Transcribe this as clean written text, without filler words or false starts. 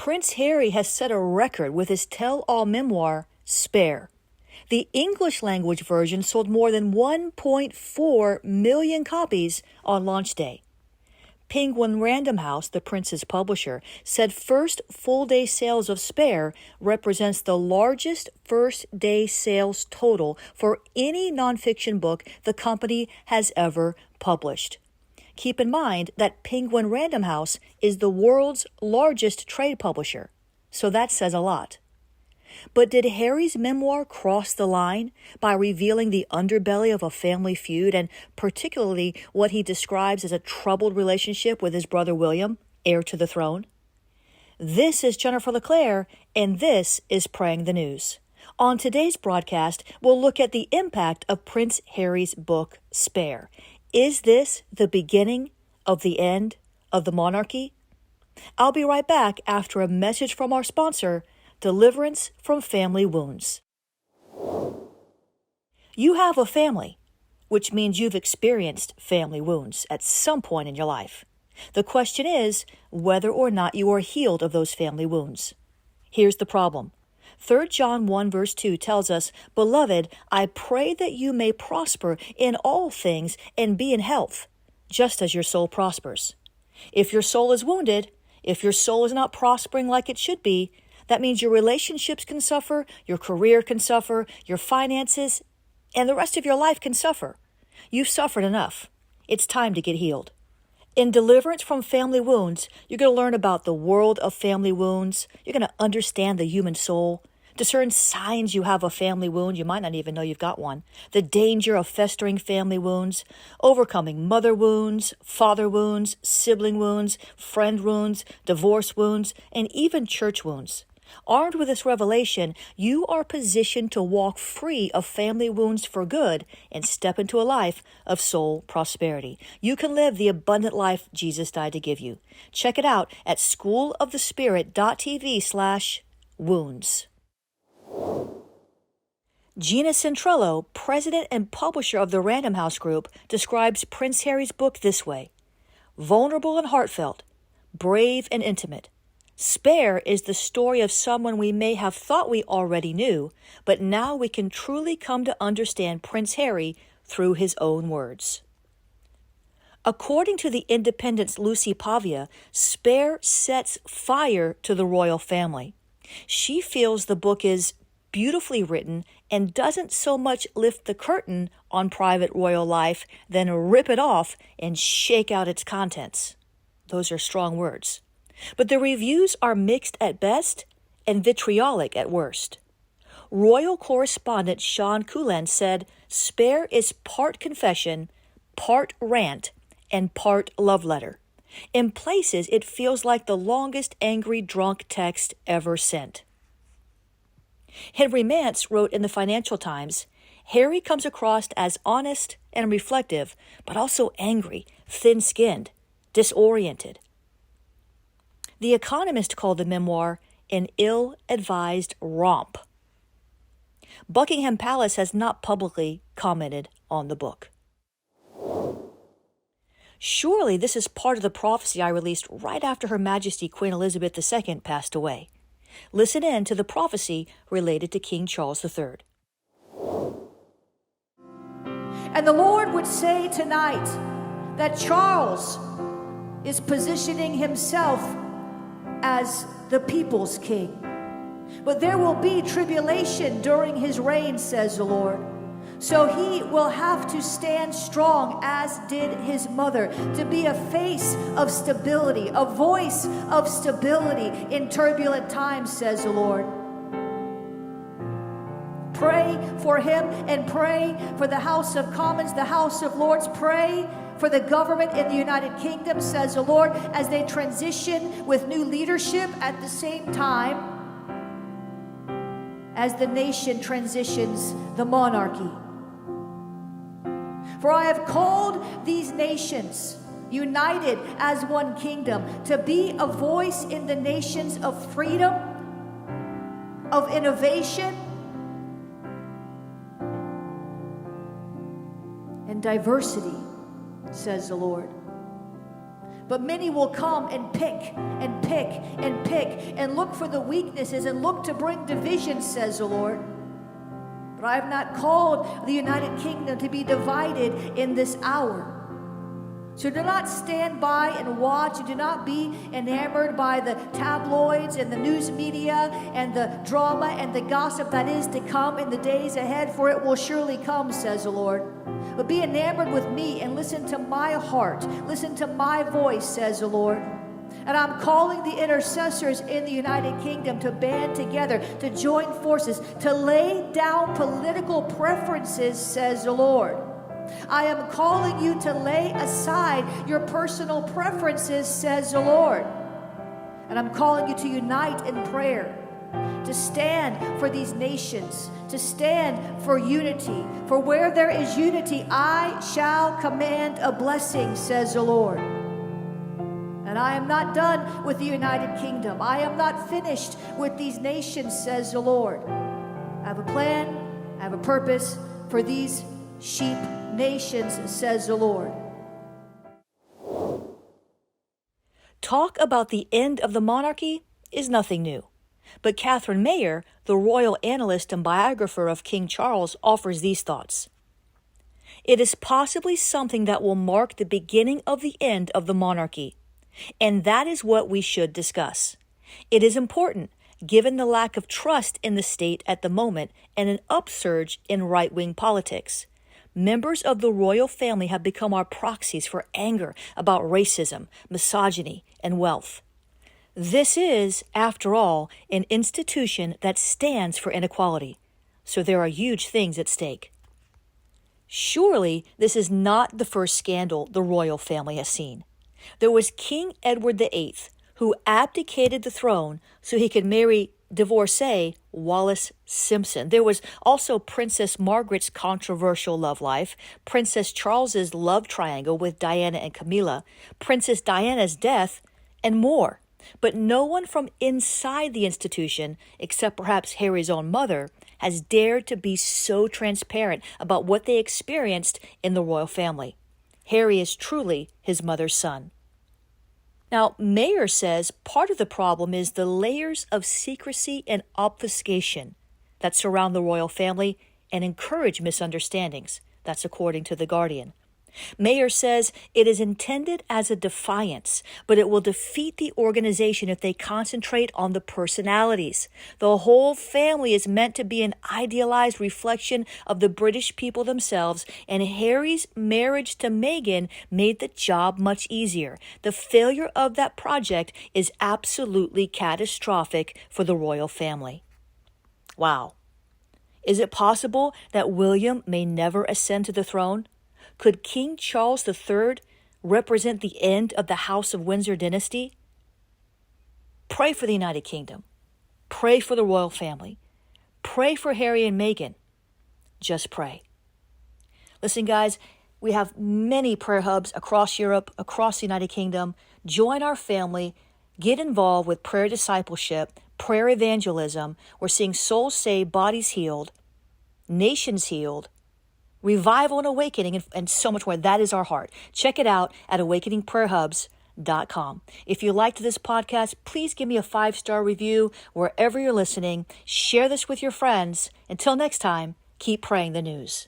Prince Harry has set a record with his tell-all memoir, Spare. The English language version sold more than 1.4 million copies on launch day. Penguin Random House, the Prince's publisher, said first full-day sales of Spare represents the largest first-day sales total for any nonfiction book the company has ever published. Keep in mind that Penguin Random House is the world's largest trade publisher, so that says a lot. But did Harry's memoir cross the line by revealing the underbelly of a family feud and particularly what he describes as a troubled relationship with his brother William, heir to the throne? This is Jennifer LeClaire, and this is Praying the News. On today's broadcast, we'll look at the impact of Prince Harry's book, Spare. Is this the beginning of the end of the monarchy? I'll be right back after a message from our sponsor, Deliverance from Family Wounds. You have a family, which means you've experienced family wounds at some point in your life. The question is whether or not you are healed of those family wounds. Here's the problem. 3 John 1 verse 2 tells us, "Beloved, I pray that you may prosper in all things and be in health, just as your soul prospers." If your soul is wounded, if your soul is not prospering like it should be, that means your relationships can suffer, your career can suffer, your finances, and the rest of your life can suffer. You've suffered enough. It's time to get healed. In Deliverance from Family Wounds, you're going to learn about the world of family wounds. You're going to understand the human soul, discern signs you have a family wound. You might not even know you've got one. The danger of festering family wounds, overcoming mother wounds, father wounds, sibling wounds, friend wounds, divorce wounds, and even church wounds. Armed with this revelation, you are positioned to walk free of family wounds for good and step into a life of soul prosperity. You can live the abundant life Jesus died to give you. Check it out at schoolofthespirit.tv/wounds. Gina Centrello, president and publisher of the Random House Group, describes Prince Harry's book this way: vulnerable and heartfelt, brave and intimate. Spare is the story of someone we may have thought we already knew, but now we can truly come to understand Prince Harry through his own words. According to The Independent's Lucy Pavia, Spare sets fire to the royal family. She feels the book is beautifully written and doesn't so much lift the curtain on private royal life than rip it off and shake out its contents. Those are strong words. But the reviews are mixed at best and vitriolic at worst. Royal correspondent Sean Coulan said, "Spare is part confession, part rant, and part love letter. In places, it feels like the longest angry drunk text ever sent." Henry Mance wrote in the Financial Times, "Harry comes across as honest and reflective, but also angry, thin-skinned, disoriented." The Economist called the memoir an ill-advised romp. Buckingham Palace has not publicly commented on the book. Surely this is part of the prophecy I released right after Her Majesty Queen Elizabeth II passed away. Listen in to the prophecy related to King Charles III. And the Lord would say tonight that Charles is positioning himself as the people's king. But there will be tribulation during his reign, says the Lord. So he will have to stand strong, as did his mother, to be a face of stability, a voice of stability in turbulent times, says the Lord. Pray for him and pray for the House of Commons, the House of Lords. Pray for the government in the United Kingdom, says the Lord, as they transition with new leadership at the same time as the nation transitions the monarchy. For I have called these nations, united as one kingdom, to be a voice in the nations of freedom, of innovation, and diversity, says the Lord. But many will come and pick and pick and pick and look for the weaknesses and look to bring division, says the Lord. But I have not called the United Kingdom to be divided in this hour. So do not stand by and watch, and do not be enamored by the tabloids and the news media and the drama and the gossip that is to come in the days ahead, for it will surely come, says the Lord. But be enamored with me and listen to my heart. Listen to my voice, says the Lord. And I'm calling the intercessors in the United Kingdom to band together, to join forces, to lay down political preferences, says the Lord. I am calling you to lay aside your personal preferences, says the Lord. And I'm calling you to unite in prayer, to stand for these nations, to stand for unity. For where there is unity, I shall command a blessing, says the Lord. And I am not done with the United Kingdom. I am not finished with these nations, says the Lord. I have a plan, I have a purpose for these sheep nations, says the Lord. Talk about the end of the monarchy is nothing new. But Catherine Mayer, the royal analyst and biographer of King Charles, offers these thoughts. It is possibly something that will mark the beginning of the end of the monarchy, and that is what we should discuss. It is important, given the lack of trust in the state at the moment and an upsurge in right-wing politics. Members of the royal family have become our proxies for anger about racism, misogyny, and wealth. This is, after all, an institution that stands for inequality, so there are huge things at stake. Surely this is not the first scandal the royal family has seen. There was King Edward VIII, who abdicated the throne so he could marry divorcee Wallis Simpson. There was also Princess Margaret's controversial love life, Princess Charles's love triangle with Diana and Camilla, Princess Diana's death, and more. But no one from inside the institution, except perhaps Harry's own mother, has dared to be so transparent about what they experienced in the royal family. Harry is truly his mother's son. Now, Mayer says part of the problem is the layers of secrecy and obfuscation that surround the royal family and encourage misunderstandings. That's according to The Guardian. Mayer says it is intended as a defiance, but it will defeat the organization if they concentrate on the personalities. The whole family is meant to be an idealized reflection of the British people themselves, and Harry's marriage to Meghan made the job much easier. The failure of that project is absolutely catastrophic for the royal family. Wow. Is it possible that William may never ascend to the throne? Could King Charles III represent the end of the House of Windsor dynasty? Pray for the United Kingdom. Pray for the royal family. Pray for Harry and Meghan. Just pray. Listen, guys, we have many prayer hubs across Europe, across the United Kingdom. Join our family. Get involved with prayer discipleship, prayer evangelism. We're seeing souls saved, bodies healed, nations healed, revival and awakening, and so much more. That is our heart. Check it out at awakeningprayerhubs.com. If you liked this podcast, please give me a 5-star review wherever you're listening. Share this with your friends. Until next time, keep praying the news.